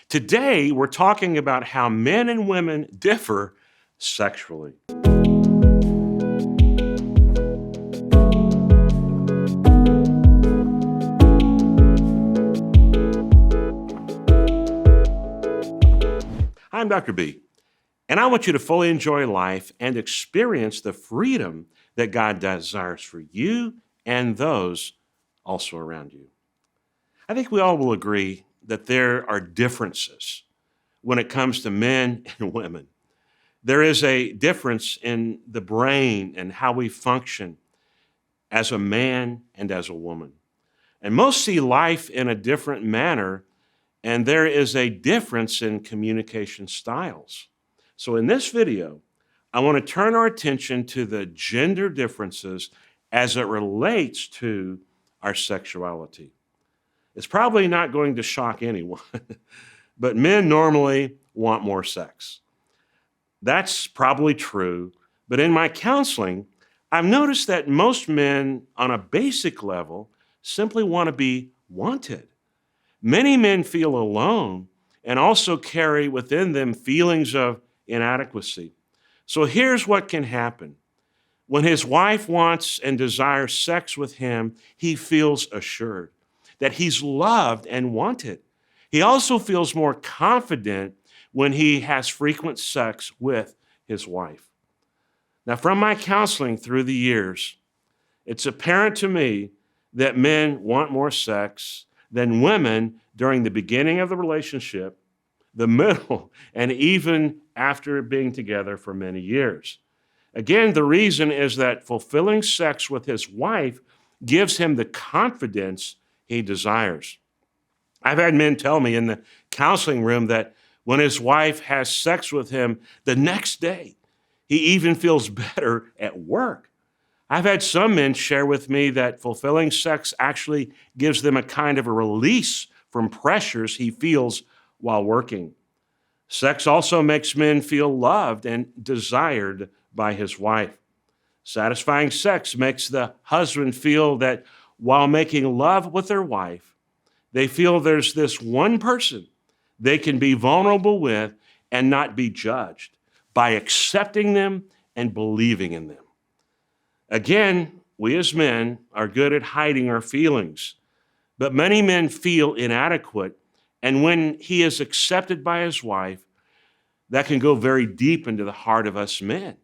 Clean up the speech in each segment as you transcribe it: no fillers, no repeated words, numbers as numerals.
Today, we're talking about how men and women differ sexually. I'm Dr. B, and I want you to fully enjoy life and experience the freedom that God desires for you and those also around you. I think we all will agree that there are differences when it comes to men and women. There is a difference in the brain and how we function as a man and as a woman. And most see life in a different manner, and there is a difference in communication styles. So in this video, I want to turn our attention to the gender differences as it relates to our sexuality. It's probably not going to shock anyone, but men normally want more sex. That's probably true, but in my counseling, I've noticed that most men on a basic level simply want to be wanted. Many men feel alone and also carry within them feelings of inadequacy. So here's what can happen. When his wife wants and desires sex with him, he feels assured that he's loved and wanted. He also feels more confident when he has frequent sex with his wife. Now, from my counseling through the years, it's apparent to me that men want more sex than women during the beginning of the relationship, the middle, and even after being together for many years. Again, the reason is that fulfilling sex with his wife gives him the confidence he desires. I've had men tell me in the counseling room that when his wife has sex with him the next day, he even feels better at work. I've had some men share with me that fulfilling sex actually gives them a kind of a release from pressures he feels while working. Sex also makes men feel loved and desired by his wife. Satisfying sex makes the husband feel that while making love with their wife, they feel there's this one person they can be vulnerable with and not be judged by accepting them and believing in them. Again, we as men are good at hiding our feelings, but many men feel inadequate, and when he is accepted by his wife, that can go very deep into the heart of us men.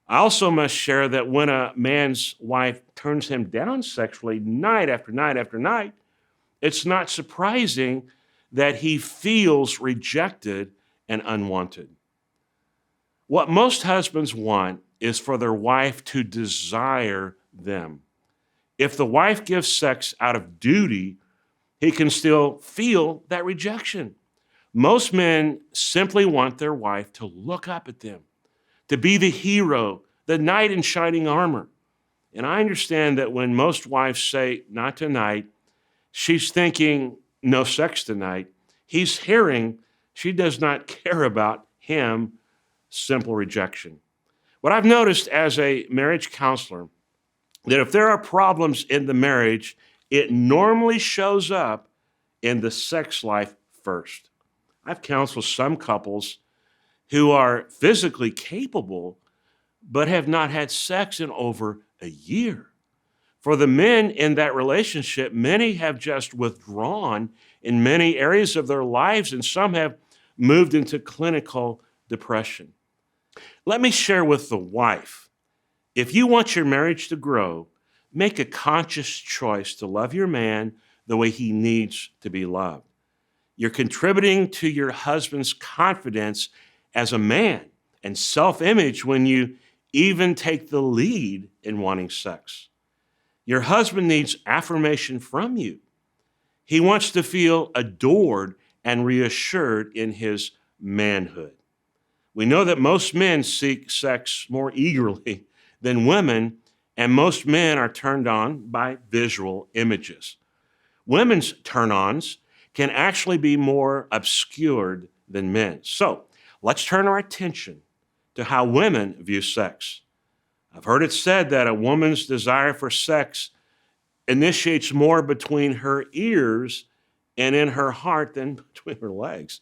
I also must share that when a man's wife turns him down sexually night after night after night, it's not surprising that he feels rejected and unwanted. What most husbands want is for their wife to desire them. If the wife gives sex out of duty, he can still feel that rejection. Most men simply want their wife to look up at them, to be the hero, the knight in shining armor. And I understand that when most wives say, "not tonight," she's thinking, "no sex tonight." He's hearing she does not care about him, simple rejection. What I've noticed as a marriage counselor, that if there are problems in the marriage, it normally shows up in the sex life first. I've counseled some couples who are physically capable, but have not had sex in over a year. For the men in that relationship, many have just withdrawn in many areas of their lives, and some have moved into clinical depression. Let me share with the wife, if you want your marriage to grow, make a conscious choice to love your man the way he needs to be loved. You're contributing to your husband's confidence as a man and self-image when you even take the lead in wanting sex. Your husband needs affirmation from you. He wants to feel adored and reassured in his manhood. We know that most men seek sex more eagerly than women, and most men are turned on by visual images. Women's turn-ons can actually be more obscured than men's. So let's turn our attention to how women view sex. I've heard it said that a woman's desire for sex initiates more between her ears and in her heart than between her legs.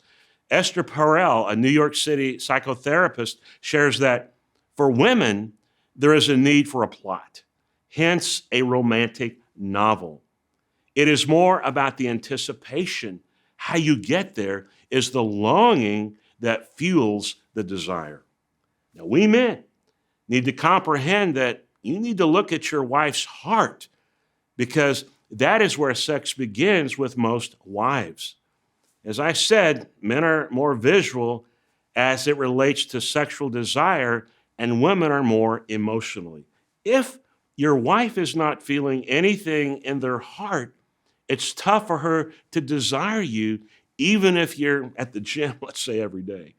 Esther Perel, a New York City psychotherapist, shares that for women, there is a need for a plot, hence a romantic novel. It is more about the anticipation. How you get there is the longing that fuels the desire. Now, we men need to comprehend that you need to look at your wife's heart because that is where sex begins with most wives. As I said, men are more visual as it relates to sexual desire, and women are more emotionally. If your wife is not feeling anything in their heart, it's tough for her to desire you, even if you're at the gym, let's say, every day.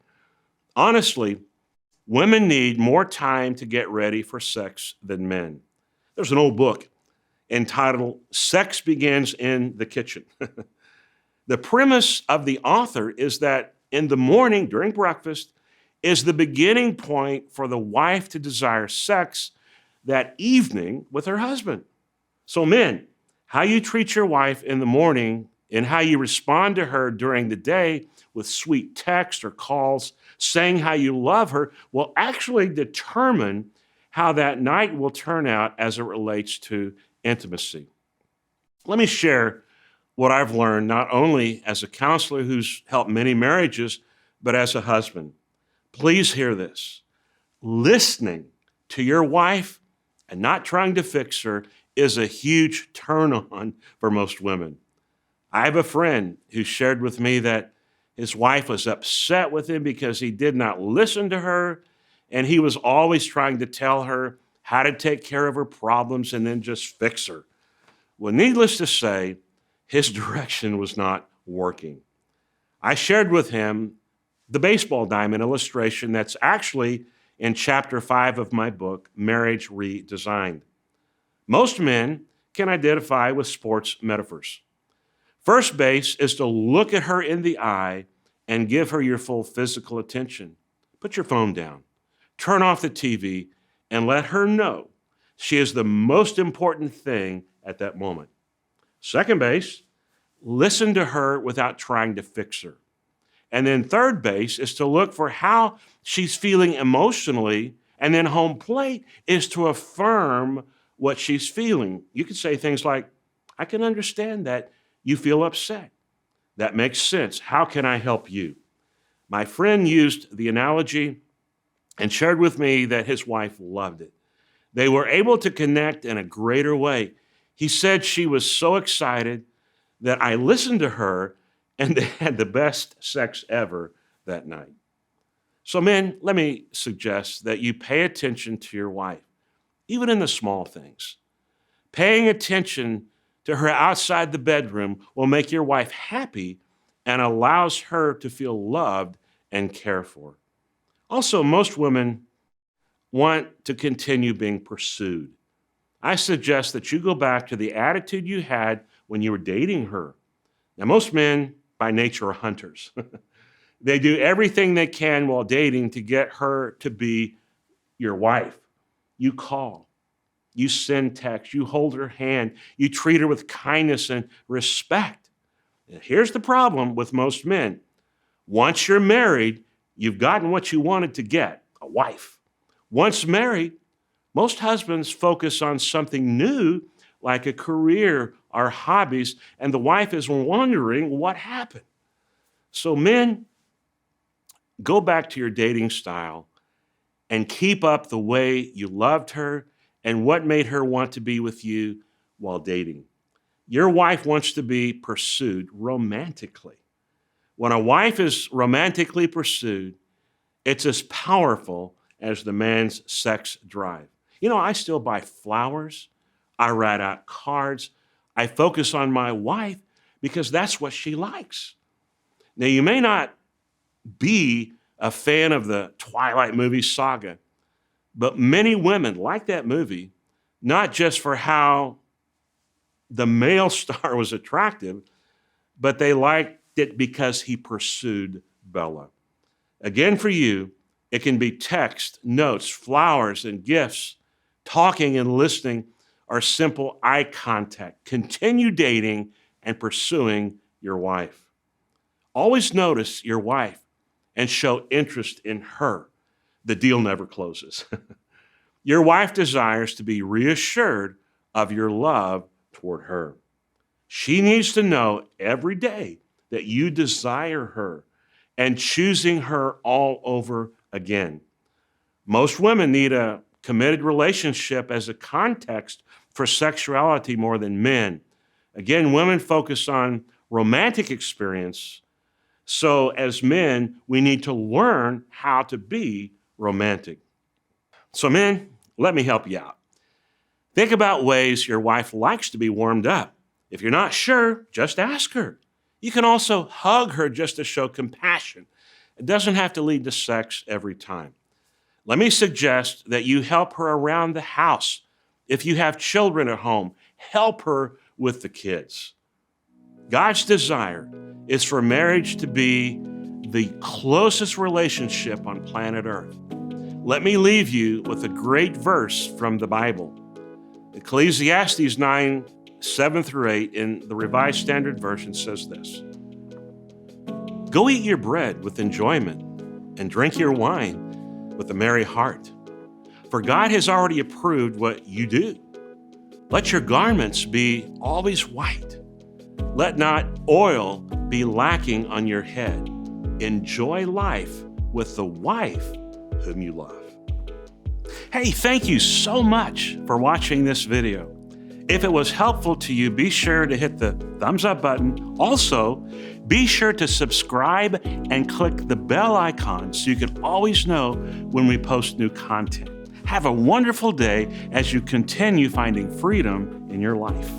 Honestly, women need more time to get ready for sex than men. There's an old book entitled Sex Begins in the Kitchen. The premise of the author is that in the morning during breakfast is the beginning point for the wife to desire sex that evening with her husband. So, men, how you treat your wife in the morning and how you respond to her during the day with sweet text or calls saying how you love her will actually determine how that night will turn out as it relates to intimacy. Let me share what I've learned not only as a counselor who's helped many marriages, but as a husband. Please hear this. Listening to your wife and not trying to fix her is a huge turn on for most women. I have a friend who shared with me that his wife was upset with him because he did not listen to her, and he was always trying to tell her how to take care of her problems and then just fix her. Well, needless to say, his direction was not working. I shared with him the baseball diamond illustration that's actually in chapter 5 of my book, Marriage Redesigned. Most men can identify with sports metaphors. First base is to look at her in the eye and give her your full physical attention. Put your phone down, turn off the TV, and let her know she is the most important thing at that moment. Second base, listen to her without trying to fix her. And then third base is to look for how she's feeling emotionally. And then home plate is to affirm what she's feeling. You could say things like, I can understand that you feel upset. That makes sense. How can I help you? My friend used the analogy and shared with me that his wife loved it. They were able to connect in a greater way. He said she was so excited that I listened to her and they had the best sex ever that night. So, men, let me suggest that you pay attention to your wife, even in the small things. Paying attention to her outside the bedroom will make your wife happy and allows her to feel loved and cared for. Also, most women want to continue being pursued. I suggest that you go back to the attitude you had when you were dating her. Now, most men by nature are hunters. They do everything they can while dating to get her to be your wife. You call, you send text, you hold her hand, you treat her with kindness and respect. Now, here's the problem with most men. Once you're married, you've gotten what you wanted to get, a wife. Once married, most husbands focus on something new, like a career or hobbies, and the wife is wondering what happened. So, men, go back to your dating style and keep up the way you loved her and what made her want to be with you while dating. Your wife wants to be pursued romantically. When a wife is romantically pursued, it's as powerful as the man's sex drive. You know, I still buy flowers. I write out cards. I focus on my wife because that's what she likes. Now, you may not be a fan of the Twilight movie saga, but many women like that movie, not just for how the male star was attractive, but they liked it because he pursued Bella. Again, for you, it can be text, notes, flowers, and gifts, talking and listening, or simple eye contact. Continue dating and pursuing your wife. Always notice your wife and show interest in her. The deal never closes. Your wife desires to be reassured of your love toward her. She needs to know every day that you desire her and choosing her all over again. Most women need a committed relationship as a context for sexuality more than men. Again, women focus on romantic experience. So as men, we need to learn how to be romantic. So men, let me help you out. Think about ways your wife likes to be warmed up. If you're not sure, just ask her. You can also hug her just to show compassion. It doesn't have to lead to sex every time. Let me suggest that you help her around the house. If you have children at home, help her with the kids. God's desire is for marriage to be the closest relationship on planet Earth. Let me leave you with a great verse from the Bible. Ecclesiastes 9:7-8 in the Revised Standard Version says this: "Go eat your bread with enjoyment and drink your wine with a merry heart, for God has already approved what you do. Let your garments be always white. Let not oil be lacking on your head. Enjoy life with the wife whom you love." Hey, thank you so much for watching this video. If it was helpful to you, be sure to hit the thumbs up button. Also, be sure to subscribe and click the bell icon so you can always know when we post new content. Have a wonderful day as you continue finding freedom in your life.